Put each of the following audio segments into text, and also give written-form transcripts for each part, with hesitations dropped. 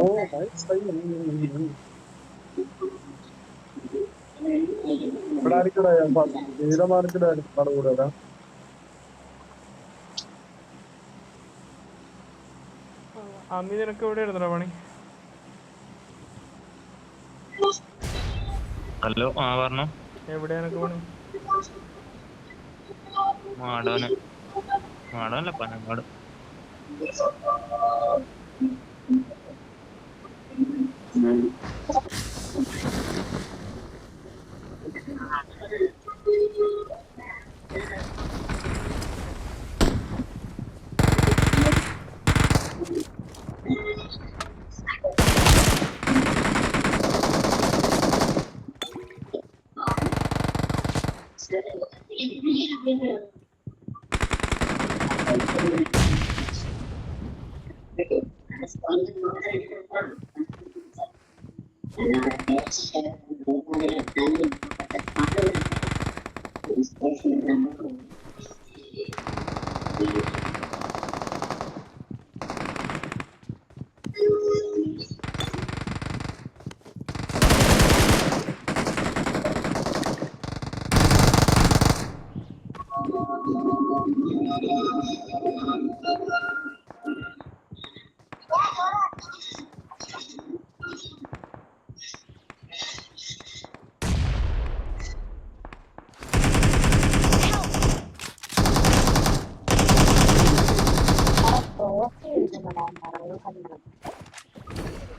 Oh, nice time. ഇവിടെ ആയിരിക്കടാ തീരമാനത്തിന്റെ കൂടെ അമ്മി നിനക്ക് എവിടെ ആയിരുന്നോ പണി? ഹലോ, ആ പറഞ്ഞോ. എവിടെയാ നിനക്ക് പണി? മാടനല്ല, പനങ്ങാട്.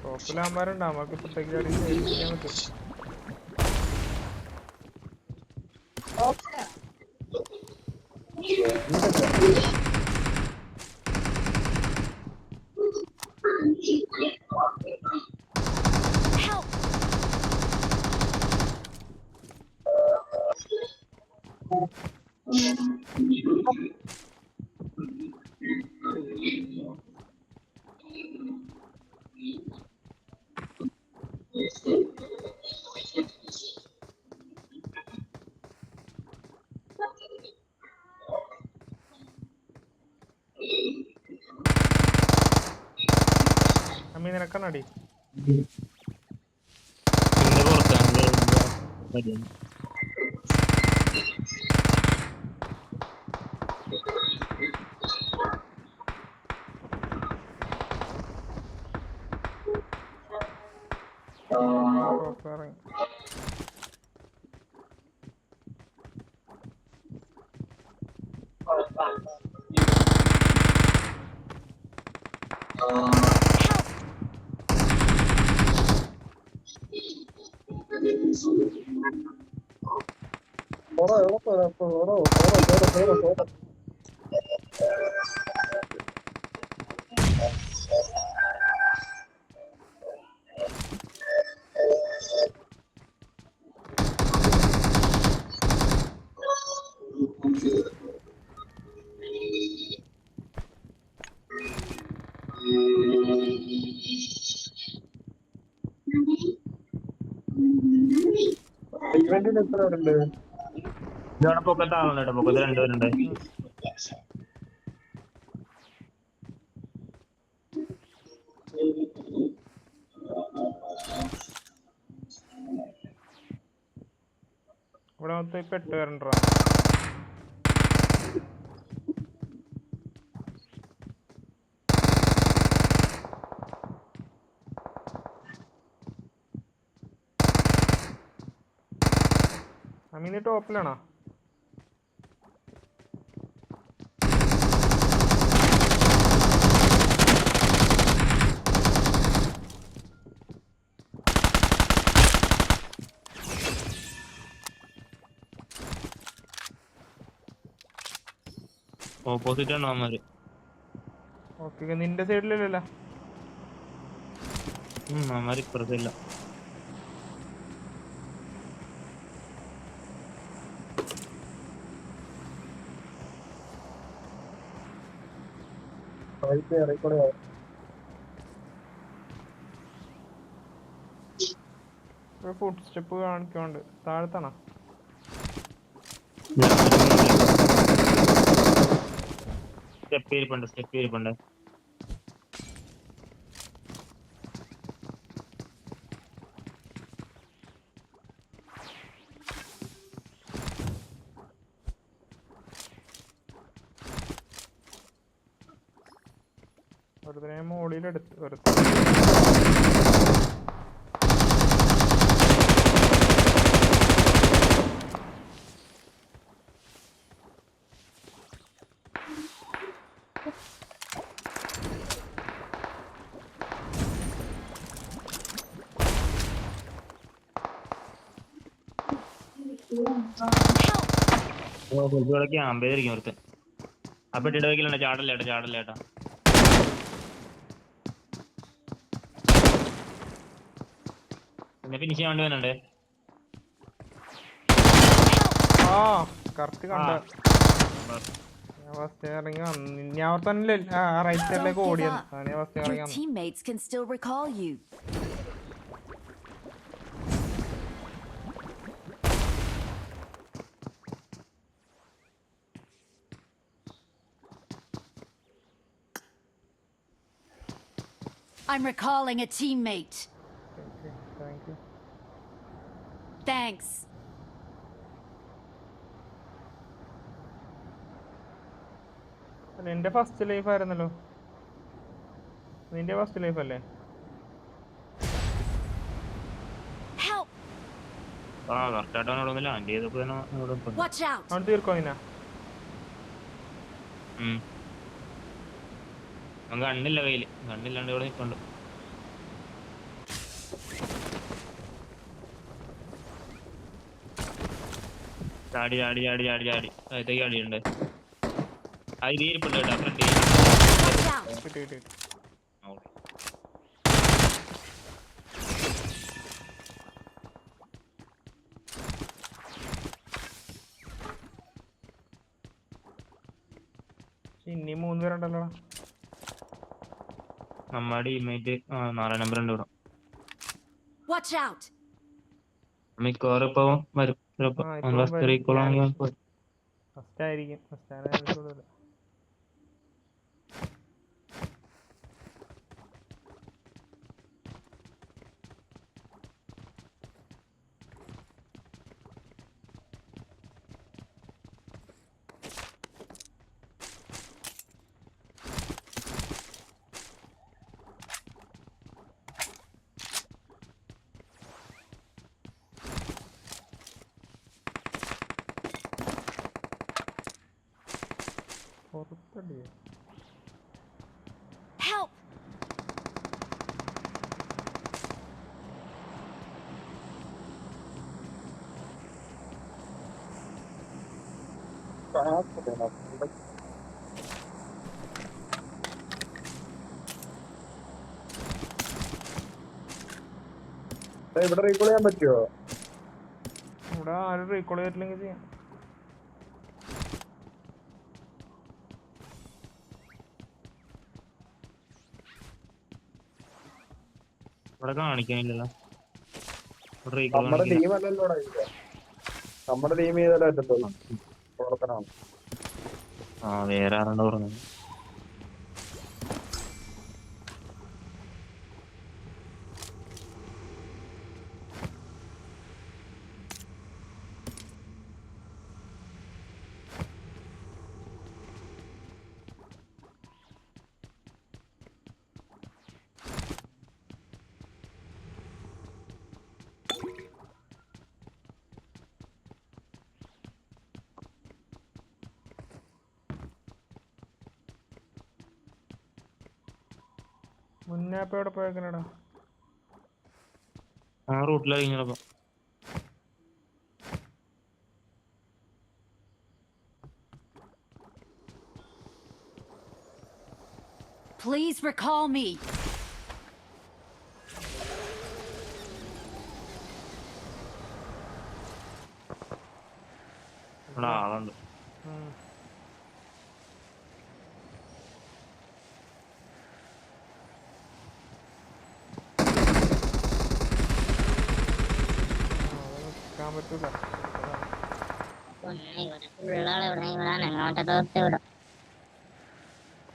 ടോപ്പിലാകുമ്പോരുണ്ട്, നമുക്ക് ഇപ്പത്തേക്ക് ചാടി ചെയ്യാൻ പറ്റും. അമ്മി നിനക്കെന്നടി ഇറങ്ങി. ഇവന്റിന് എത്ര പേരുണ്ട്? ഇതാണ് പൊക്കത്താവുന്നുണ്ട്, പൊക്കത്ത് രണ്ടുപേരുണ്ട്. ഇവിടെ മൊത്തം ഇപ്പൊ 8 പേരുണ്ടോ? അമ്മീ ടോപ്പിലാണോ? ഓപ്പോസിറ്റ് ആണ് അവന്മാര്. ഓക്കെ, നിന്റെ സൈഡിലല്ലല്ലോ. അവന്മാര് ഇപ്പുറത്തില്ല. ഫുഡ് സ്റ്റെപ്പ് കാണിക്കുന്നുണ്ട്. താഴത്താണോ? സ്റ്റെപ്പ് ഇരിപ്പുണ്ട്. ഒരുത്തനെ മോളിലെടുത്ത് വെറുതെ ക്യാമ്പ് ചെയ്തിരിക്കും ഒരുത്തൻ. അപ്പൊ ഇടവയ്ക്കലുണ്ട്. ചാടല്ലേട്ടാ. പിന്നെ ഫിനിഷ് ചെയ്യാൻ വേണ്ടി വന്നുണ്ട്. ആ കറക്റ്റ് കണ്ട. ഞാൻ ഫസ്റ്റ് ഇറങ്ങി വന്നു. ഞാൻ തന്നെ റൈറ്റ് സൈഡിലേക്ക് ഓടിയത്. ഞാൻ ഫസ്റ്റ് ഇറങ്ങി Your വന്നു. teammates can still recall you. I'm recalling a teammate. Thank you. Thanks. നിന്റെ ഫസ്റ്റ് ലൈഫ് ആയിരുന്നല്ലോ. നിന്റെ ഫസ്റ്റ് ലൈഫ് അല്ലേ? Help! കറക്റ്റായിട്ടോന്നില്ല. ലാൻഡ് ചെയ്തപ്പോ Watch out! അവൻ തീർക്കോ നിന്നെ? കണ്ണില്ല കയ്യില്. കണ്ണില്ലാണ്ട് ഇവിടെ നിൽപ്പുണ്ട്. ചാടി അകത്തേക്ക് ചാടിയുണ്ട്. അത് ഇരിപ്പുണ്ട് കേട്ടോ ഫ്രണ്ട്. Watch out! കിട്ടി. ഇനി 3 പേരുണ്ടല്ലോ. നമ്മുടെ ടീമേറ്റ് 4 നമ്പർ ഉണ്ട് ഇവിടെ. Watch out! മിക്കവാറും ഇപ്പൊ വരും. ഫസ്റ്റ് ആയിരിക്കും. ഫസ്റ്റ് ആയിരിക്കും. Help! ഇവിടെ റീകോൾ ചെയ്യാൻ പറ്റുമോ? ഇവിടെ ആരും റീകോൾ ചെയ്തിട്ടില്ലെങ്കിൽ ചെയ്യാം. ഇവിടെ കാണിക്കാനില്ലല്ലോ. നമ്മുടെ ടീം അല്ലല്ലോടാ ഇത്. നമ്മുടെ ടീം ചെയ്താലേ പറ്റത്തുള്ളൂ. പ്രവർത്തനമാണ്. വേറെ ആരാണ്ട് പറഞ്ഞു. മുന്നേ ഇപ്പൊ എവിടെ പോയേക്കണടാ? ആ റൂട്ടിലാണ് കഴിഞ്ഞപ്പോ. Please recall me. ഇവിടെ ആളുണ്ട്. പറ്റൂല.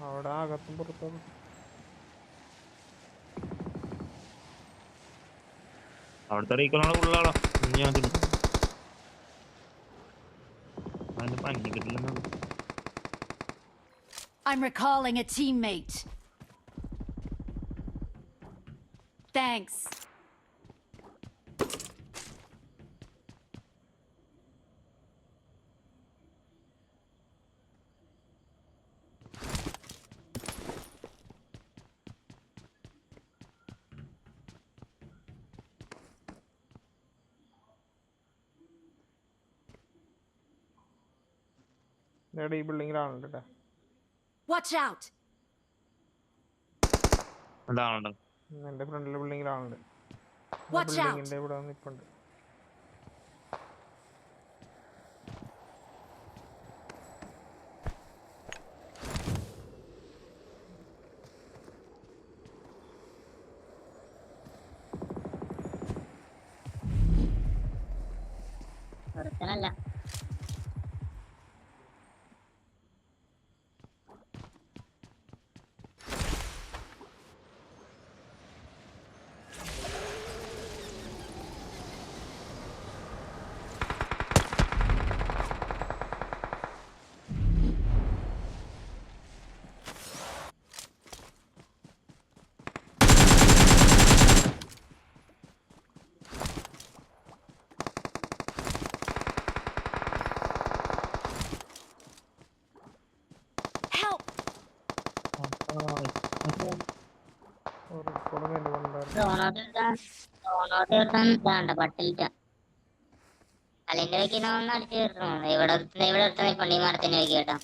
അവിടെ അകത്തും പുറത്തും. അവിടുത്തെ റീക്കോളാണ് ഫുള്ളാളോ ഞാൻ അതിന്റെ പഞ്ഞി കിട്ടില്ലെന്നു. I'm recalling a teammate. Thanks. ഇവിടെ ഈ ബിൽഡിങ്ങിലാണുണ്ട് കേട്ടോ. Watch out. എന്താണോ എന്റെ ഫ്രണ്ടിലെ ബിൽഡിങ്ങിലാണുണ്ട്. Watch out. ബിൽഡിങ്ങിന്റെ ഇവിടെ നിൽപ്പുണ്ട്. ഒരുത്തനല്ല. Help. ഡ്രോണോട്ട് എടുത്താൻ ഇതാണ്ട പട്ടിലിട്ട കല്ലിന്റെ വെക്കുന്ന ഒന്ന് അടിച്ചു തീർക്കണം. ഇവിടെ എടുത്ത പള്ളി മരത്തിന് വെക്കി കേട്ടോ.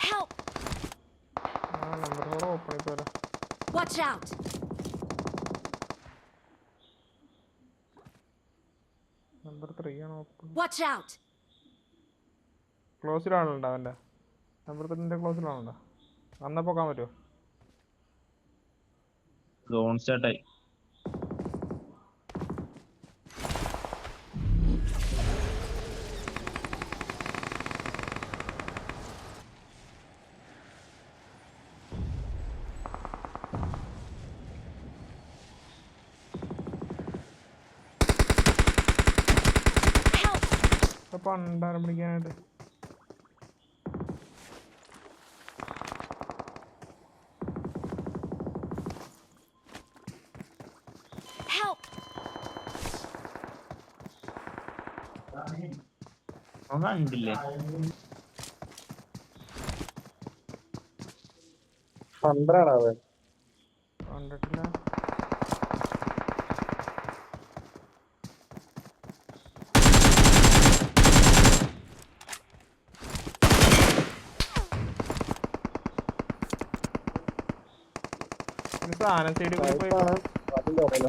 Help. നമ്പർ 4 ഓപ്പൺ ചെയ്തോരാ. Watch out. നമ്പർ 3 ആണ് ഓപ്പൺ. Watch out. ക്ലോസിലാണുണ്ടോ അവൻ്റെ? നമ്പർ 3 ക്ലോസിലാണുണ്ടോ? അന്നാ പോകാൻ പറ്റുമോ? സോൺ സ്റ്റാർട്ടായി. പണ്ടാരം പിടിക്കാനായിട്ട്. Help. അവൻ കണ്ടില്ലേ? പന്ത്രണ്ടാവൻ കണ്ടിട്ടില്ല. സാധനം സൈഡിൽ കൂടി പോയി. അതിന്റെ അറിയില്ല.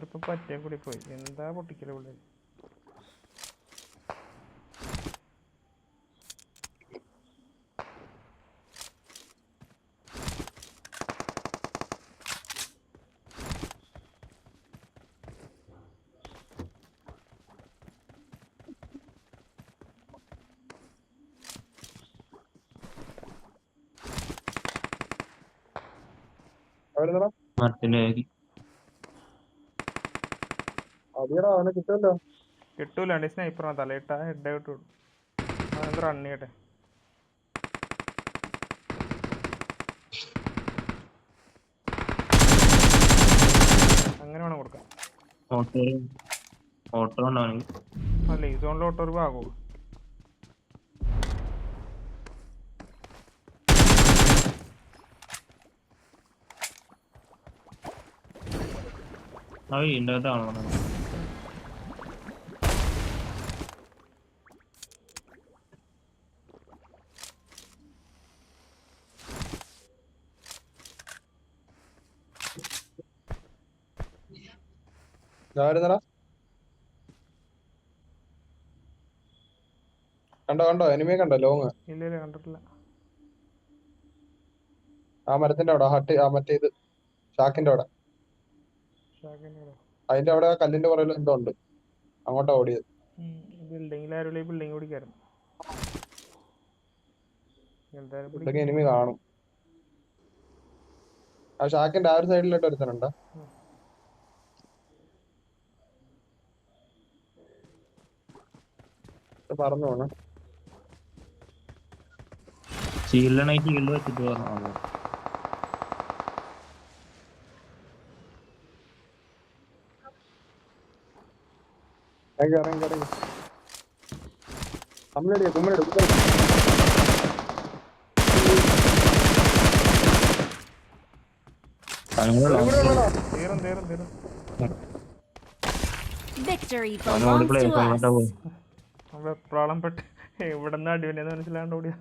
ഇപ്പൊ പറ്റിയ കൂടി പോയി. എന്താ പൊട്ടിക്കല് പിള്ളേർ. അവരെന്താ മരത്തിന്റെ അതിയടാ അവനെ കിട്ടുമല്ലോ. കിട്ടൂല. സ്നൈപ്പറാണ് തലയിട്ട ഹെഡ് കിട്ടു. അതെന്ത് റൺ ചെയ്യട്ടെ. അങ്ങനെ വേണം കൊടുക്കാം. ഓട്ടോ ഉണ്ടാവണെങ്കിൽ അല്ല ഈ സോണിൽ ഓട്ടോ ഒരു ഭാഗമോ? ആ വീടിൻ്റെ അകത്താണോ? ഇതായിരുന്നടാ. കണ്ടോ എനിമിയെ കണ്ടോ ലോങ്? ഇല്ല കണ്ടിട്ടില്ല. ആ മരത്തിന്റെ അവിടെ ഹട്ട് ആ മറ്റേ ഇത് ഷാക്കിന്റെ അവിടെ അതിന്റെ അവിടെ ആ കല്ലിന്റെ പുറകിൽ എന്തോ ഉണ്ട് അങ്ങോട്ടാ ഓടിയത്. ബിൽഡിങ്ങിൽ ആരും ബിൽഡിങ് പിടിക്കായിരുന്നു. ഇതൊക്കെ എനിമി കാണും. ആ ഷാക്കിന്റെ ആ ഒരു സൈഡിലോട്ട് ഒരുത്തനുണ്ടോ? പറഞ്ഞു പോണേ. ഷീൽഡാണെങ്കിൽ ഷീൽഡ് വെച്ചിട്ട് പറഞ്ഞു. ഇറങ്ങി കുമ്മലടിയാ കുമ്മലടി തീരും. Victory belongs to us. വെപ്രാളം പെട്ട് എവിടെ നിന്ന് അടിവനെന്ന് മനസ്സിലാണ്ട് ഓടിയ